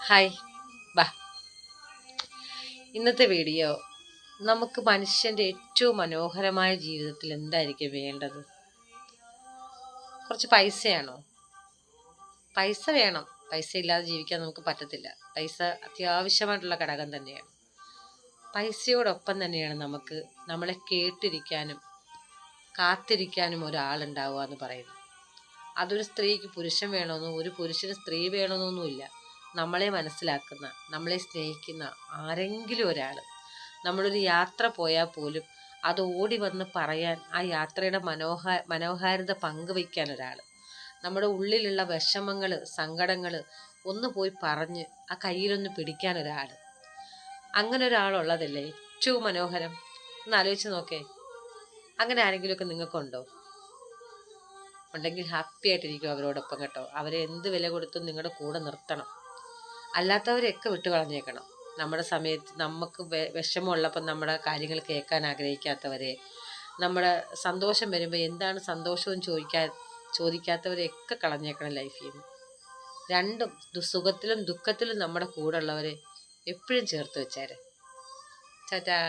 Hi. ബാ. ഇന്നത്തെ video നമുക്ക് മനുഷ്യൻ്റെ ഏറ്റവും മനോഹരമായ ജീവിതത്തിൽ എന്തായിരിക്കും വേണ്ടത്? കുറച്ച് പൈസയാണോ? പൈസ വേണം. പൈസ ഇല്ലാതെ ജീവിക്കാൻ നമുക്ക് പറ്റത്തില്ല. പൈസ അത്യാവശ്യമായിട്ടുള്ള ഘടകം തന്നെയാണ്. പൈസയോടൊപ്പം തന്നെയാണ് നമുക്ക് നമ്മളെ കേട്ടിരിക്കാനും കാത്തിരിക്കാനും ഒരാളുണ്ടാവുക എന്ന് പറയുന്നത്. അതൊരു സ്ത്രീക്ക് പുരുഷൻ വേണമെന്നോ ഒരു പുരുഷന് സ്ത്രീ വേണമെന്നൊന്നുമില്ല. നമ്മളെ മനസ്സിലാക്കുന്ന, നമ്മളെ സ്നേഹിക്കുന്ന ആരെങ്കിലും ഒരാൾ. നമ്മളൊരു യാത്ര പോയാൽ പോലും അത് ഓടി വന്ന് പറയാൻ, ആ യാത്രയുടെ മനോഹാരിത പങ്കുവയ്ക്കാൻ ഒരാൾ. നമ്മുടെ ഉള്ളിലുള്ള വിഷമങ്ങൾ, സങ്കടങ്ങൾ ഒന്ന് പോയി പറഞ്ഞ് ആ കയ്യിലൊന്ന് പിടിക്കാൻ ഒരാൾ. അങ്ങനെ ഒരാളുള്ളതല്ലേ ഏറ്റവും മനോഹരം. ഒന്ന് ആലോചിച്ച് നോക്കേ. അങ്ങനെ ആരെങ്കിലുമൊക്കെ നിങ്ങൾക്കുണ്ടോ? ഉണ്ടെങ്കിൽ ഹാപ്പി ആയിട്ടിരിക്കും അവരോടൊപ്പം കേട്ടോ. അവരെ എന്ത് വില കൊടുത്തും നിങ്ങളുടെ കൂടെ നിർത്തണം. അല്ലാത്തവരെയൊക്കെ വിട്ടുകളഞ്ഞേക്കണം. നമ്മുടെ സമയത്ത് നമുക്ക് വിഷമമുള്ളപ്പം നമ്മുടെ കാര്യങ്ങൾ കേൾക്കാൻ ആഗ്രഹിക്കാത്തവരെ, നമ്മുടെ സന്തോഷം വരുമ്പോൾ എന്താണ് സന്തോഷവും ചോദിക്കാത്തവരെയൊക്കെ കളഞ്ഞേക്കണം ലൈഫിൽ നിന്ന്. രണ്ടും സുഖത്തിലും ദുഃഖത്തിലും നമ്മുടെ കൂടെ ഉള്ളവരെ എപ്പോഴും ചേർത്ത് വെച്ചേരെ. ടാറ്റാ.